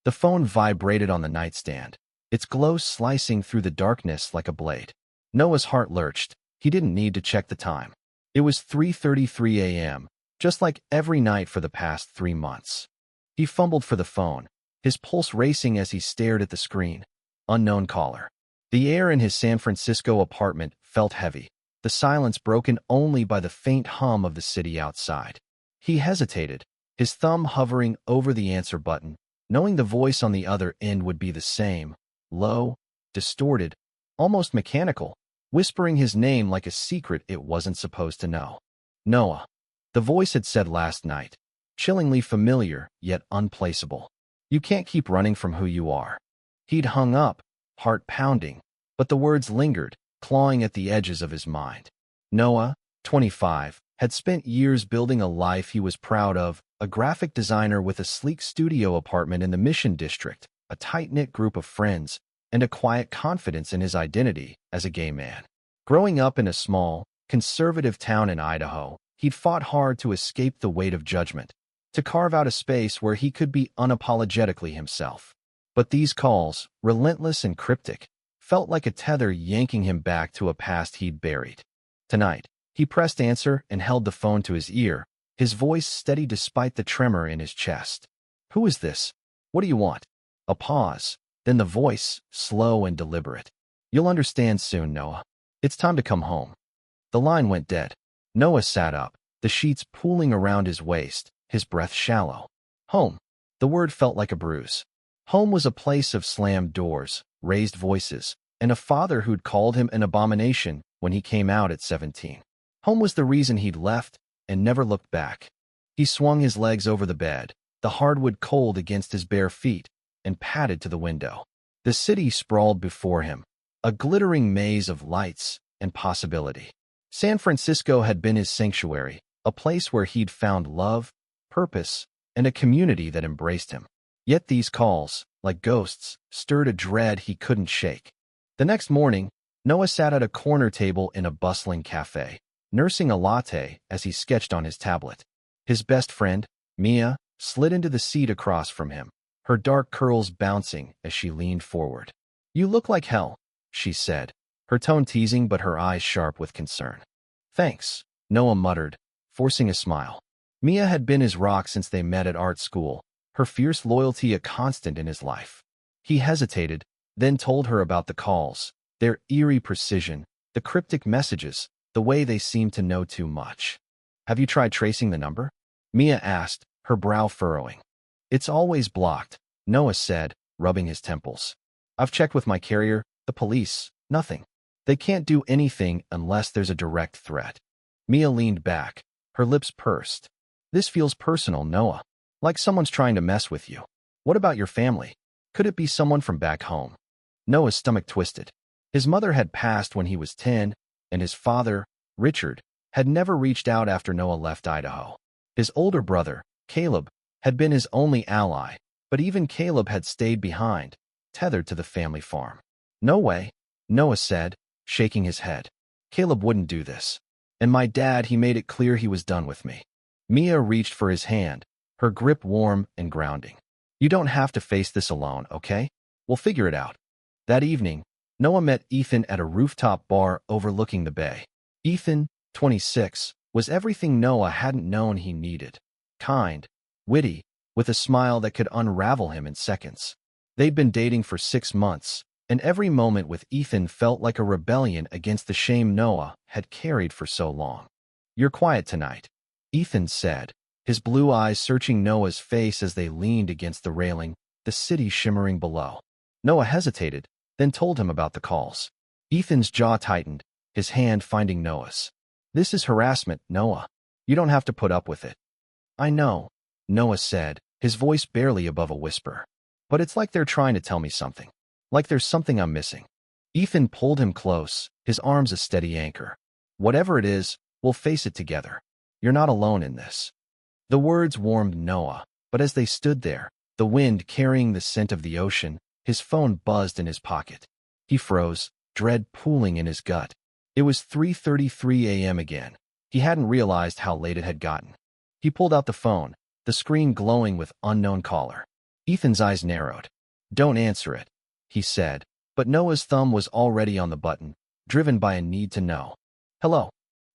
The phone vibrated on the nightstand, its glow slicing through the darkness like a blade. Noah's heart lurched. He didn't need to check the time. It was 3:33 a.m., just like every night for the past 3 months. He fumbled for the phone, his pulse racing as he stared at the screen. Unknown caller. The air in his San Francisco apartment felt heavy, the silence broken only by the faint hum of the city outside. He hesitated, his thumb hovering over the answer button, knowing the voice on the other end would be the same, low, distorted, almost mechanical, whispering his name like a secret it wasn't supposed to know. Noah. The voice had said last night, chillingly familiar yet unplaceable. You can't keep running from who you are. He'd hung up, heart pounding, but the words lingered, clawing at the edges of his mind. Noah, 25, had spent years building a life he was proud of, a graphic designer with a sleek studio apartment in the Mission District, a tight-knit group of friends, and a quiet confidence in his identity as a gay man. Growing up in a small, conservative town in Idaho, he'd fought hard to escape the weight of judgment, to carve out a space where he could be unapologetically himself. But these calls, relentless and cryptic, felt like a tether yanking him back to a past he'd buried. Tonight, he pressed answer and held the phone to his ear, his voice steady despite the tremor in his chest. Who is this? What do you want? A pause, then the voice, slow and deliberate. You'll understand soon, Noah. It's time to come home. The line went dead. Noah sat up, the sheets pooling around his waist, his breath shallow. Home. The word felt like a bruise. Home was a place of slammed doors, raised voices, and a father who'd called him an abomination when he came out at 17. Home was the reason he'd left and never looked back. He swung his legs over the bed, the hardwood cold against his bare feet, and padded to the window. The city sprawled before him, a glittering maze of lights and possibility. San Francisco had been his sanctuary, a place where he'd found love, purpose, and a community that embraced him. Yet these calls, like ghosts, stirred a dread he couldn't shake. The next morning, Noah sat at a corner table in a bustling cafe, nursing a latte as he sketched on his tablet. His best friend, Mia, slid into the seat across from him, her dark curls bouncing as she leaned forward. You look like hell, she said, her tone teasing but her eyes sharp with concern. Thanks, Noah muttered, forcing a smile. Mia had been his rock since they met at art school, her fierce loyalty a constant in his life. He hesitated, then told her about the calls, their eerie precision, the cryptic messages, the way they seemed to know too much. Have you tried tracing the number? Mia asked, her brow furrowing. It's always blocked, Noah said, rubbing his temples. I've checked with my carrier, the police, nothing. They can't do anything unless there's a direct threat. Mia leaned back, her lips pursed. This feels personal, Noah. Like someone's trying to mess with you. What about your family? Could it be someone from back home? Noah's stomach twisted. His mother had passed when he was 10, and his father, Richard, had never reached out after Noah left Idaho. His older brother, Caleb, had been his only ally, but even Caleb had stayed behind, tethered to the family farm. No way, Noah said, shaking his head. Caleb wouldn't do this. And my dad, he made it clear he was done with me. Mia reached for his hand, her grip warm and grounding. You don't have to face this alone, okay? We'll figure it out. That evening, Noah met Ethan at a rooftop bar overlooking the bay. Ethan, 26, was everything Noah hadn't known he needed. Kind, witty, with a smile that could unravel him in seconds. They'd been dating for 6 months, and every moment with Ethan felt like a rebellion against the shame Noah had carried for so long. You're quiet tonight, Ethan said, his blue eyes searching Noah's face as they leaned against the railing, the city shimmering below. Noah hesitated, then told him about the calls. Ethan's jaw tightened, his hand finding Noah's. This is harassment, Noah. You don't have to put up with it. I know, Noah said, his voice barely above a whisper. But it's like they're trying to tell me something. Like there's something I'm missing. Ethan pulled him close, his arms a steady anchor. Whatever it is, we'll face it together. You're not alone in this. The words warmed Noah, but as they stood there, the wind carrying the scent of the ocean, his phone buzzed in his pocket. He froze, dread pooling in his gut. It was 3:33 a.m. again. He hadn't realized how late it had gotten. He pulled out the phone, the screen glowing with unknown caller. Ethan's eyes narrowed. "Don't answer it," he said, but Noah's thumb was already on the button, driven by a need to know. "Hello."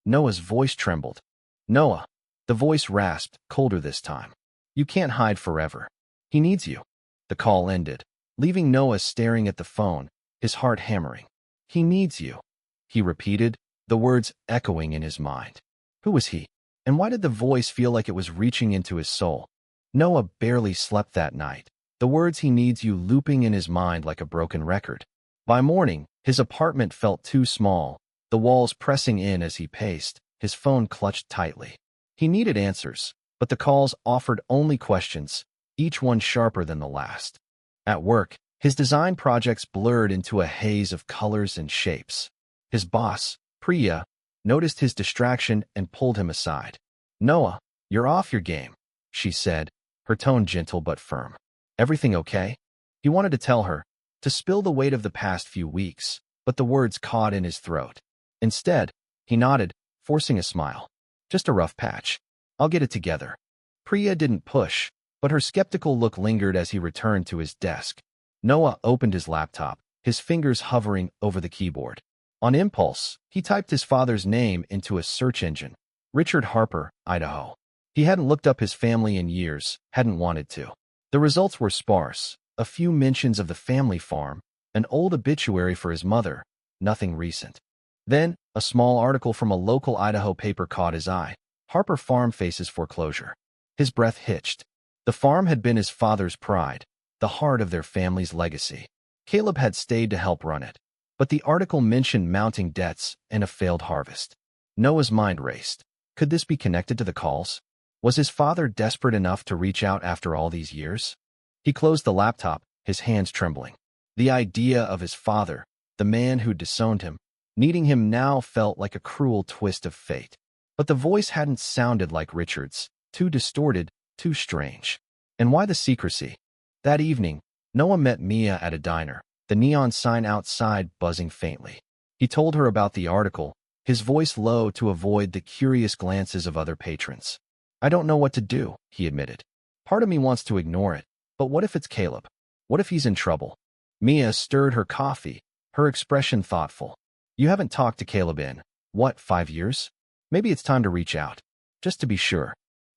Noah's voice trembled. "Noah." The voice rasped, colder this time. "You can't hide forever. He needs you." The call ended, leaving Noah staring at the phone, his heart hammering. "He needs you," he repeated, the words echoing in his mind. Who was he? And why did the voice feel like it was reaching into his soul? Noah barely slept that night, the words "he needs you" looping in his mind like a broken record. By morning, his apartment felt too small, the walls pressing in as he paced, his phone clutched tightly. He needed answers, but the calls offered only questions, each one sharper than the last. At work, his design projects blurred into a haze of colors and shapes. His boss, Priya, noticed his distraction and pulled him aside. "Noah, you're off your game," she said, her tone gentle but firm. "Everything okay?" He wanted to tell her, to spill the weight of the past few weeks, but the words caught in his throat. Instead, he nodded, forcing a smile. "Just a rough patch. I'll get it together." Priya didn't push, but her skeptical look lingered as he returned to his desk. Noah opened his laptop, his fingers hovering over the keyboard. On impulse, he typed his father's name into a search engine. Richard Harper, Idaho. He hadn't looked up his family in years, hadn't wanted to. The results were sparse, a few mentions of the family farm, an old obituary for his mother, nothing recent. Then, a small article from a local Idaho paper caught his eye. Harper Farm faces foreclosure. His breath hitched. The farm had been his father's pride, the heart of their family's legacy. Caleb had stayed to help run it. But the article mentioned mounting debts and a failed harvest. Noah's mind raced. Could this be connected to the calls? Was his father desperate enough to reach out after all these years? He closed the laptop, his hands trembling. The idea of his father, the man who disowned him, needing him now felt like a cruel twist of fate. But the voice hadn't sounded like Richard's, too distorted, too strange. And why the secrecy? That evening, Noah met Mia at a diner, the neon sign outside buzzing faintly. He told her about the article, his voice low to avoid the curious glances of other patrons. "I don't know what to do," he admitted. "Part of me wants to ignore it, but what if it's Caleb? What if he's in trouble?" Mia stirred her coffee, her expression thoughtful. "You haven't talked to Caleb in, what, 5 years? Maybe it's time to reach out, just to be sure."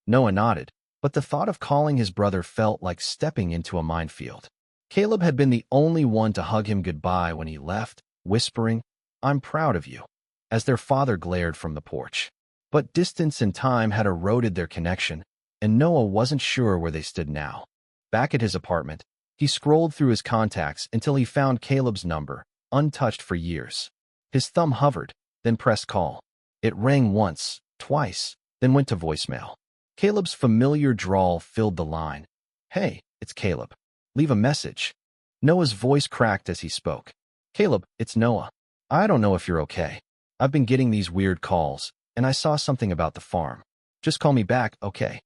Noah nodded, but the thought of calling his brother felt like stepping into a minefield. Caleb had been the only one to hug him goodbye when he left, whispering, "I'm proud of you," as their father glared from the porch. But distance and time had eroded their connection, and Noah wasn't sure where they stood now. Back at his apartment, he scrolled through his contacts until he found Caleb's number, untouched for years. His thumb hovered, then pressed call. It rang once, twice, then went to voicemail. Caleb's familiar drawl filled the line. "Hey, it's Caleb. Leave a message." Noah's voice cracked as he spoke. "Caleb, it's Noah. I don't know if you're okay. I've been getting these weird calls, and I saw something about the farm. Just call me back, okay?"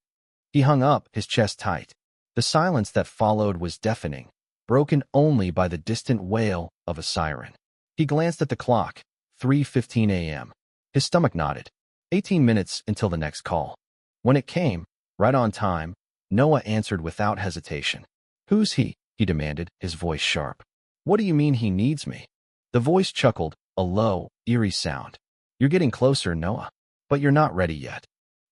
He hung up, his chest tight. The silence that followed was deafening, broken only by the distant wail of a siren. He glanced at the clock, 3:15 a.m. His stomach knotted. 18 minutes until the next call. When it came, right on time, Noah answered without hesitation. "Who's he?" he demanded, his voice sharp. "What do you mean he needs me?" The voice chuckled, a low, eerie sound. "You're getting closer, Noah. But you're not ready yet."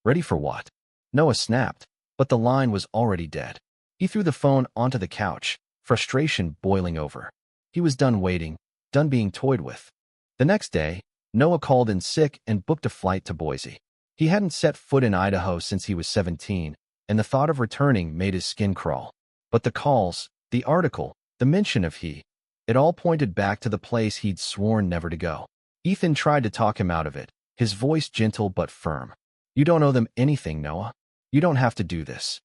"Ready for what?" Noah snapped, but the line was already dead. He threw the phone onto the couch, frustration boiling over. He was done waiting, done being toyed with. The next day, Noah called in sick and booked a flight to Boise. He hadn't set foot in Idaho since he was 17, and the thought of returning made his skin crawl. But the calls, the article, the mention of it all pointed back to the place he'd sworn never to go. Ethan tried to talk him out of it, his voice gentle but firm. "You don't owe them anything, Noah. You don't have to do this."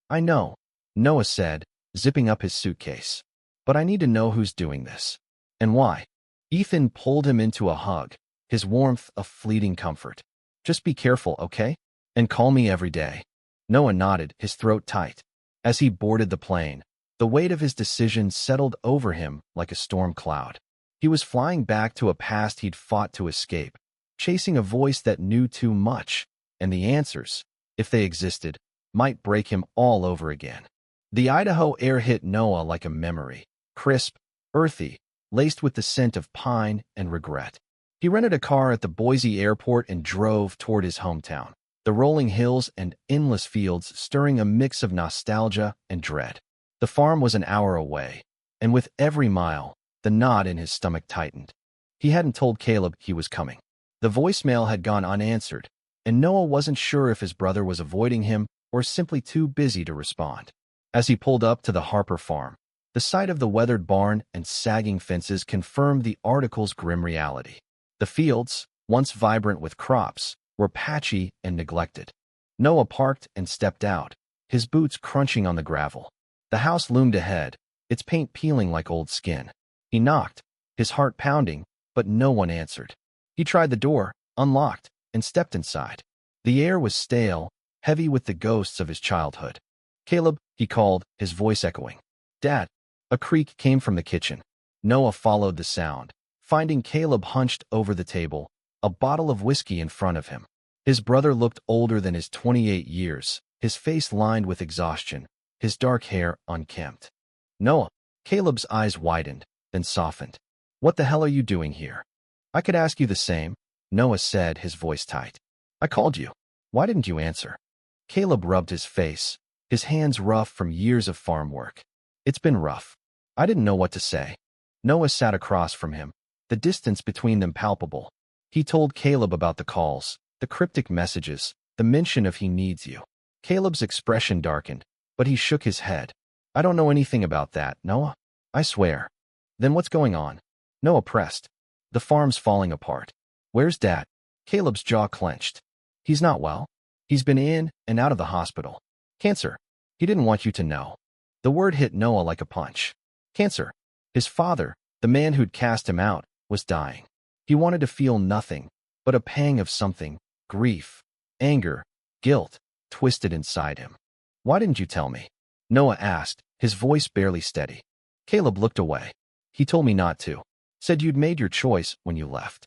"I know," Noah said, zipping up his suitcase. "But I need to know who's doing this. And why." Ethan pulled him into a hug, his warmth a fleeting comfort. "Just be careful, okay? And call me every day." Noah nodded, his throat tight. As he boarded the plane, the weight of his decision settled over him like a storm cloud. He was flying back to a past he'd fought to escape, chasing a voice that knew too much, and the answers, if they existed, might break him all over again. The Idaho air hit Noah like a memory, crisp, earthy, laced with the scent of pine and regret. He rented a car at the Boise airport and drove toward his hometown, the rolling hills and endless fields stirring a mix of nostalgia and dread. The farm was an hour away, and with every mile, the knot in his stomach tightened. He hadn't told Caleb he was coming. The voicemail had gone unanswered, and Noah wasn't sure if his brother was avoiding him or simply too busy to respond. As he pulled up to the Harper farm, the sight of the weathered barn and sagging fences confirmed the article's grim reality. The fields, once vibrant with crops, were patchy and neglected. Noah parked and stepped out, his boots crunching on the gravel. The house loomed ahead, its paint peeling like old skin. He knocked, his heart pounding, but no one answered. He tried the door, unlocked, and stepped inside. The air was stale, heavy with the ghosts of his childhood. "Caleb," he called, his voice echoing. "Dad." A creak came from the kitchen. Noah followed the sound, finding Caleb hunched over the table, a bottle of whiskey in front of him. His brother looked older than his 28 years, his face lined with exhaustion, his dark hair unkempt. "Noah." Caleb's eyes widened, then softened. "What the hell are you doing here?" "I could ask you the same," Noah said, his voice tight. "I called you. Why didn't you answer?" Caleb rubbed his face, his hands rough from years of farm work. "It's been rough. I didn't know what to say." Noah sat across from him, the distance between them palpable. He told Caleb about the calls, the cryptic messages, the mention of "he needs you." Caleb's expression darkened, but he shook his head. "I don't know anything about that, Noah. I swear." "Then what's going on?" Noah pressed. "The farm's falling apart." "Where's Dad?" Caleb's jaw clenched. "He's not well. He's been in and out of the hospital. Cancer. He didn't want you to know." The word hit Noah like a punch. Cancer. His father, the man who'd cast him out, was dying. He wanted to feel nothing but a pang of something, grief, anger, guilt, twisted inside him. "Why didn't you tell me?" Noah asked, his voice barely steady. Caleb looked away. "He told me not to. Said you'd made your choice when you left."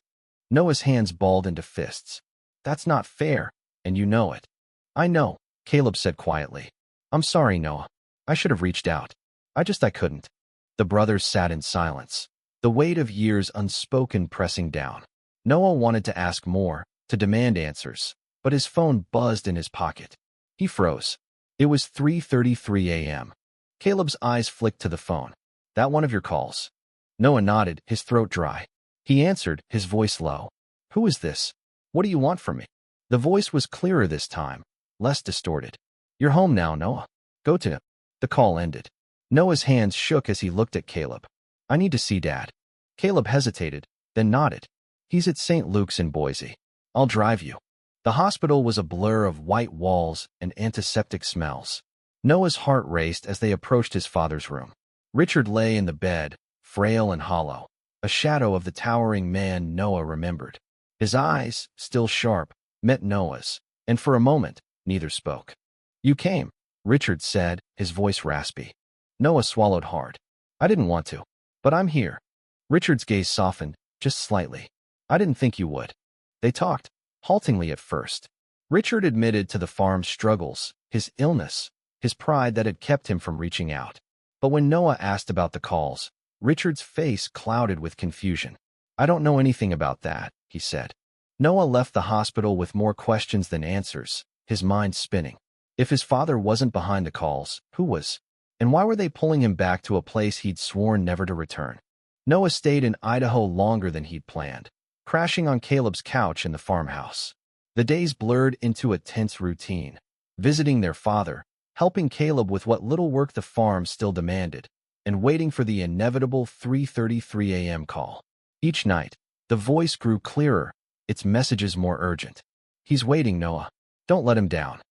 Noah's hands balled into fists. "That's not fair, and you know it." "I know," Caleb said quietly. "I'm sorry, Noah. I should have reached out. I couldn't." The brothers sat in silence, the weight of years unspoken pressing down. Noah wanted to ask more, to demand answers, but his phone buzzed in his pocket. He froze. It was 3:33 a.m. Caleb's eyes flicked to the phone. "That one of your calls?" Noah nodded, his throat dry. He answered, his voice low. "Who is this? What do you want from me?" The voice was clearer this time, less distorted. "You're home now, Noah. Go to him." The call ended. Noah's hands shook as he looked at Caleb. "I need to see Dad." Caleb hesitated, then nodded. "He's at St. Luke's in Boise. I'll drive you." The hospital was a blur of white walls and antiseptic smells. Noah's heart raced as they approached his father's room. Richard lay in the bed, frail and hollow, a shadow of the towering man Noah remembered. His eyes, still sharp, met Noah's, and for a moment, neither spoke. "You came," Richard said, his voice raspy. Noah swallowed hard. "I didn't want to, but I'm here." Richard's gaze softened, just slightly. "I didn't think you would." They talked, haltingly at first. Richard admitted to the farm's struggles, his illness, his pride that had kept him from reaching out. But when Noah asked about the calls, Richard's face clouded with confusion. "I don't know anything about that," he said. Noah left the hospital with more questions than answers, his mind spinning. If his father wasn't behind the calls, who was? And why were they pulling him back to a place he'd sworn never to return? Noah stayed in Idaho longer than he'd planned, crashing on Caleb's couch in the farmhouse. The days blurred into a tense routine, visiting their father, helping Caleb with what little work the farm still demanded, and waiting for the inevitable 3:33 a.m. call. Each night, the voice grew clearer, its messages more urgent. "He's waiting, Noah. Don't let him down."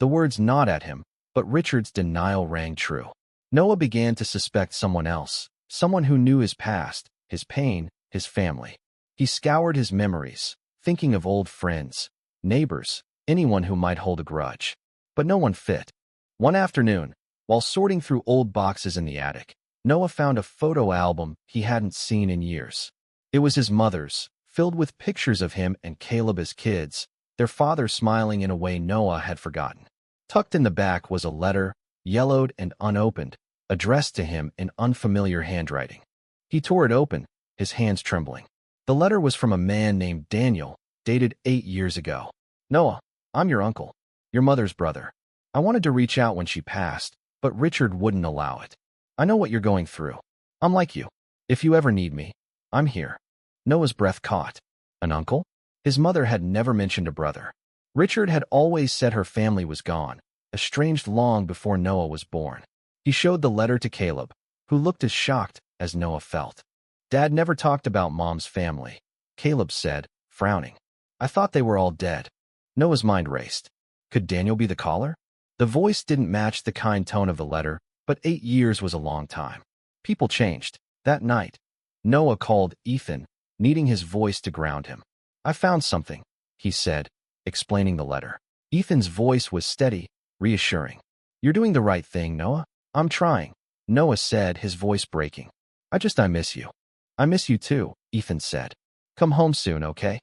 The words gnawed at him, but Richard's denial rang true. Noah began to suspect someone else, someone who knew his past, his pain, his family. He scoured his memories, thinking of old friends, neighbors, anyone who might hold a grudge. But no one fit. One afternoon, while sorting through old boxes in the attic, Noah found a photo album he hadn't seen in years. It was his mother's, filled with pictures of him and Caleb as kids, their father smiling in a way Noah had forgotten. Tucked in the back was a letter, yellowed and unopened, addressed to him in unfamiliar handwriting. He tore it open, his hands trembling. The letter was from a man named Daniel, dated 8 years ago. Noah, I'm your uncle, your mother's brother. I wanted to reach out when she passed, but Richard wouldn't allow it. I know what you're going through. I'm like you. If you ever need me, I'm here. Noah's breath caught. An uncle? His mother had never mentioned a brother. Richard had always said her family was gone, estranged long before Noah was born. He showed the letter to Caleb, who looked as shocked as Noah felt. Dad never talked about Mom's family, Caleb said, frowning. I thought they were all dead. Noah's mind raced. Could Daniel be the caller? The voice didn't match the kind tone of the letter, but 8 years was a long time. People changed. That night, Noah called Ethan, needing his voice to ground him. I found something, he said, explaining the letter. Ethan's voice was steady, reassuring. You're doing the right thing, Noah. I'm trying, Noah said, his voice breaking. I miss you. I miss you too, Ethan said. Come home soon, okay?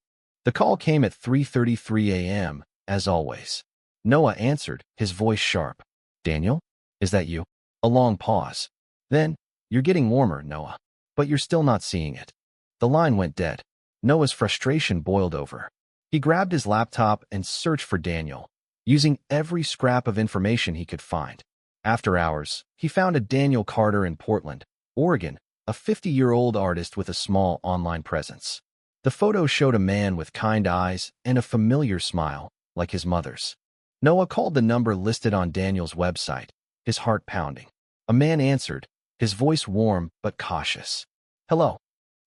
The call came at 3:33 a.m., as always. Noah answered, his voice sharp. Daniel? Is that you? A long pause. Then, you're getting warmer, Noah. But you're still not seeing it. The line went dead. Noah's frustration boiled over. He grabbed his laptop and searched for Daniel, using every scrap of information he could find. After hours, he found a Daniel Carter in Portland, Oregon, a 50-year-old artist with a small online presence. The photo showed a man with kind eyes and a familiar smile, like his mother's. Noah called the number listed on Daniel's website, his heart pounding. A man answered, his voice warm but cautious. Hello.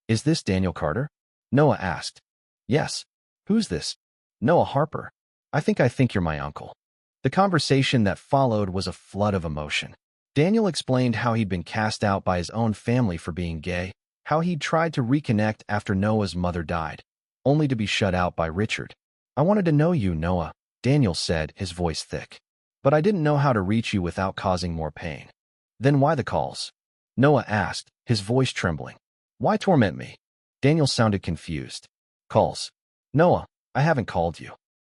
Is this Daniel Carter? Noah asked. Yes. Who's this? Noah Harper. I think you're my uncle. The conversation that followed was a flood of emotion. Daniel explained how he'd been cast out by his own family for being gay, how he'd tried to reconnect after Noah's mother died, only to be shut out by Richard. I wanted to know you, Noah, Daniel said, his voice thick. But I didn't know how to reach you without causing more pain. Then why the calls? Noah asked, his voice trembling. Why torment me? Daniel sounded confused. Calls. Noah, I haven't called you.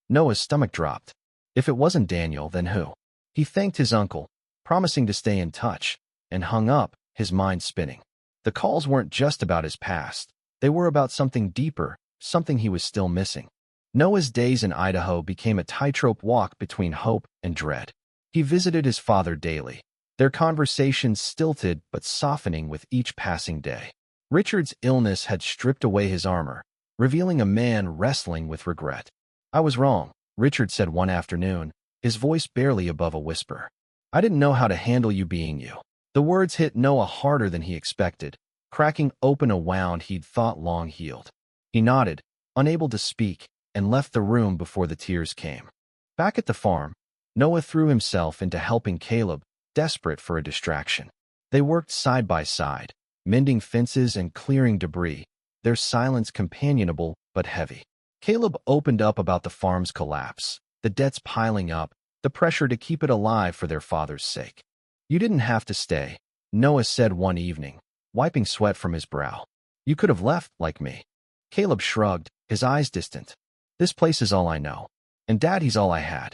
Noah's stomach dropped. If it wasn't Daniel, then who? He thanked his uncle, promising to stay in touch, and hung up, his mind spinning. The calls weren't just about his past. They were about something deeper, something he was still missing. Noah's days in Idaho became a tightrope walk between hope and dread. He visited his father daily, their conversations stilted but softening with each passing day. Richard's illness had stripped away his armor, revealing a man wrestling with regret. I was wrong, Richard said one afternoon, his voice barely above a whisper. I didn't know how to handle you being you. The words hit Noah harder than he expected, cracking open a wound he'd thought long healed. He nodded, unable to speak, and left the room before the tears came. Back at the farm, Noah threw himself into helping Caleb, desperate for a distraction. They worked side by side, mending fences and clearing debris, their silence companionable but heavy. Caleb opened up about the farm's collapse, the debts piling up, the pressure to keep it alive for their father's sake. You didn't have to stay, Noah said one evening, wiping sweat from his brow. You could have left, like me. Caleb shrugged, his eyes distant. This place is all I know. And Dad, he's all I had.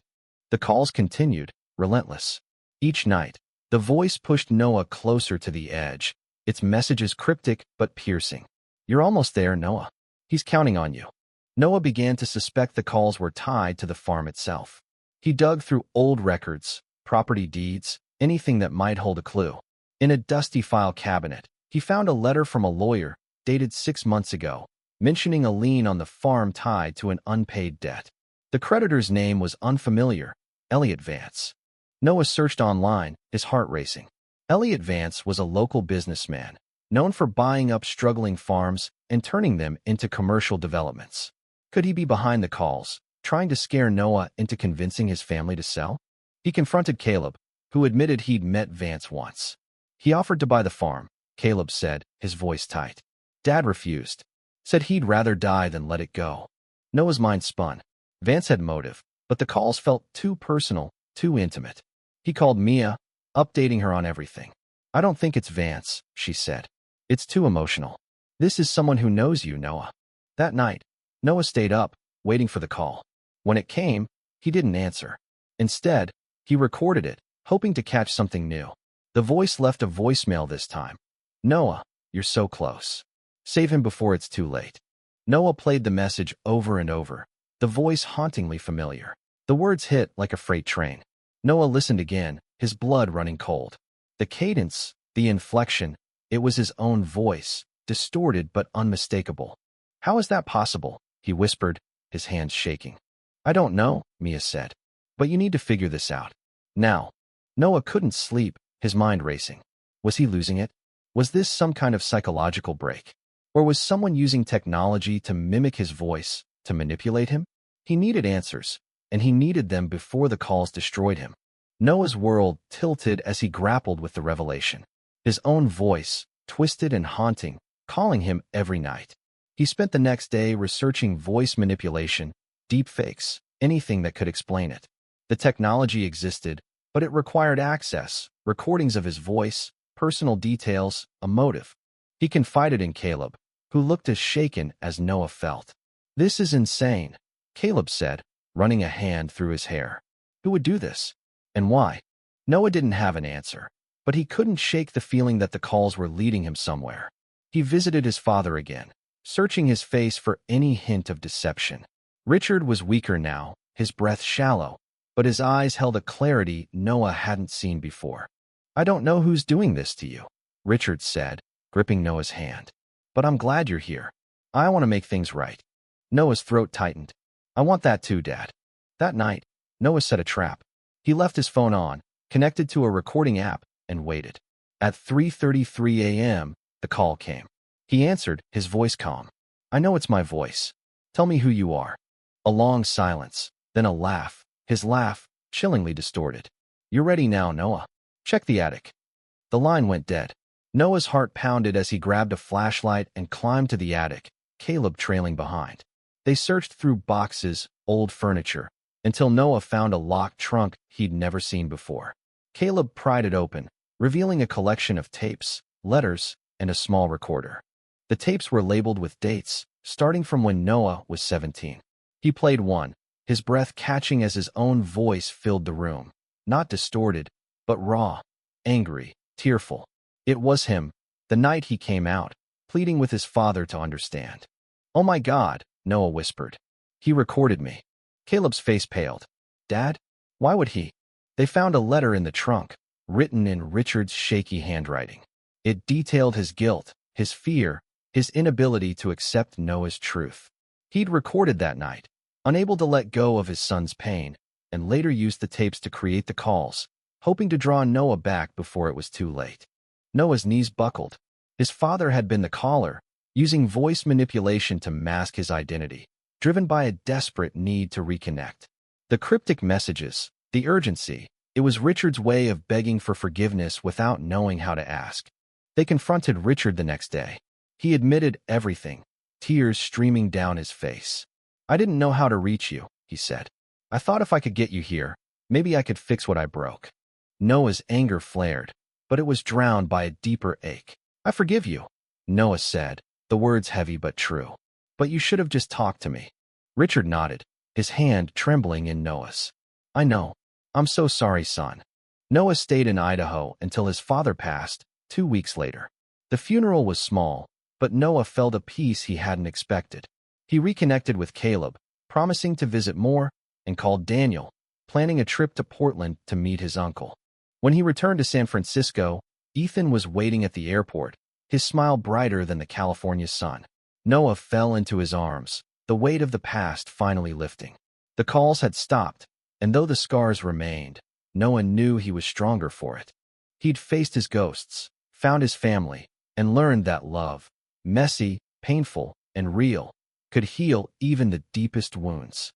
The calls continued, relentless. Each night, the voice pushed Noah closer to the edge, its messages cryptic but piercing. You're almost there, Noah. He's counting on you. Noah began to suspect the calls were tied to the farm itself. He dug through old records, property deeds, anything that might hold a clue. In a dusty file cabinet, he found a letter from a lawyer, dated 6 months ago, mentioning a lien on the farm tied to an unpaid debt. The creditor's name was unfamiliar, Elliot Vance. Noah searched online, his heart racing. Elliot Vance was a local businessman, known for buying up struggling farms and turning them into commercial developments. Could he be behind the calls, trying to scare Noah into convincing his family to sell? He confronted Caleb, who admitted he'd met Vance once. He offered to buy the farm, Caleb said, his voice tight. Dad refused, said he'd rather die than let it go. Noah's mind spun. Vance had motive, but the calls felt too personal, too intimate. He called Mia, updating her on everything. I don't think it's Vance, she said. It's too emotional. This is someone who knows you, Noah. That night, Noah stayed up, waiting for the call. When it came, he didn't answer. Instead, he recorded it, hoping to catch something new. The voice left a voicemail this time. Noah, you're so close. Save him before it's too late. Noah played the message over and over, the voice hauntingly familiar. The words hit like a freight train. Noah listened again, his blood running cold. The cadence, the inflection, it was his own voice, distorted but unmistakable. How is that possible? He whispered, his hands shaking. I don't know, Mia said. But you need to figure this out. Now. Noah couldn't sleep, his mind racing. Was he losing it? Was this some kind of psychological break? Or was someone using technology to mimic his voice, to manipulate him? He needed answers, and he needed them before the calls destroyed him. Noah's world tilted as he grappled with the revelation. His own voice, twisted and haunting, calling him every night. He spent the next day researching voice manipulation, deepfakes, anything that could explain it. The technology existed, but it required access, recordings of his voice, personal details, a motive. He confided in Caleb, who looked as shaken as Noah felt. This is insane, Caleb said, running a hand through his hair. Who would do this? And why? Noah didn't have an answer, but he couldn't shake the feeling that the calls were leading him somewhere. He visited his father again, searching his face for any hint of deception. Richard was weaker now, his breath shallow, but his eyes held a clarity Noah hadn't seen before. I don't know who's doing this to you, Richard said, gripping Noah's hand. But I'm glad you're here. I want to make things right. Noah's throat tightened. I want that too, Dad. That night, Noah set a trap. He left his phone on, connected to a recording app, and waited. At 3:33 a.m., the call came. He answered, his voice calm. I know it's my voice. Tell me who you are. A long silence, then a laugh, his laugh chillingly distorted. You're ready now, Noah. Check the attic. The line went dead. Noah's heart pounded as he grabbed a flashlight and climbed to the attic, Caleb trailing behind. They searched through boxes, old furniture, until Noah found a locked trunk he'd never seen before. Caleb pried it open, revealing a collection of tapes, letters, and a small recorder. The tapes were labeled with dates, starting from when Noah was 17. He played one, his breath catching as his own voice filled the room. Not distorted, but raw, angry, tearful. It was him, the night he came out, pleading with his father to understand. Oh my God, Noah whispered. He recorded me. Caleb's face paled. Dad? Why would he? They found a letter in the trunk, written in Richard's shaky handwriting. It detailed his guilt, his fear, his inability to accept Noah's truth. He'd recorded that night, unable to let go of his son's pain, and later used the tapes to create the calls, hoping to draw Noah back before it was too late. Noah's knees buckled. His father had been the caller, using voice manipulation to mask his identity, driven by a desperate need to reconnect. The cryptic messages, the urgency, it was Richard's way of begging for forgiveness without knowing how to ask. They confronted Richard the next day. He admitted everything, tears streaming down his face. I didn't know how to reach you, he said. I thought if I could get you here, maybe I could fix what I broke. Noah's anger flared, but it was drowned by a deeper ache. I forgive you, Noah said, the words heavy but true. But you should have just talked to me. Richard nodded, his hand trembling in Noah's. I know. I'm so sorry, son. Noah stayed in Idaho until his father passed, 2 weeks later. The funeral was small, but Noah felt a peace he hadn't expected. He reconnected with Caleb, promising to visit more, and called Daniel, planning a trip to Portland to meet his uncle. When he returned to San Francisco, Ethan was waiting at the airport, his smile brighter than the California sun. Noah fell into his arms, the weight of the past finally lifting. The calls had stopped, and though the scars remained, Noah knew he was stronger for it. He'd faced his ghosts, found his family, and learned that love, messy, painful, and real, could heal even the deepest wounds.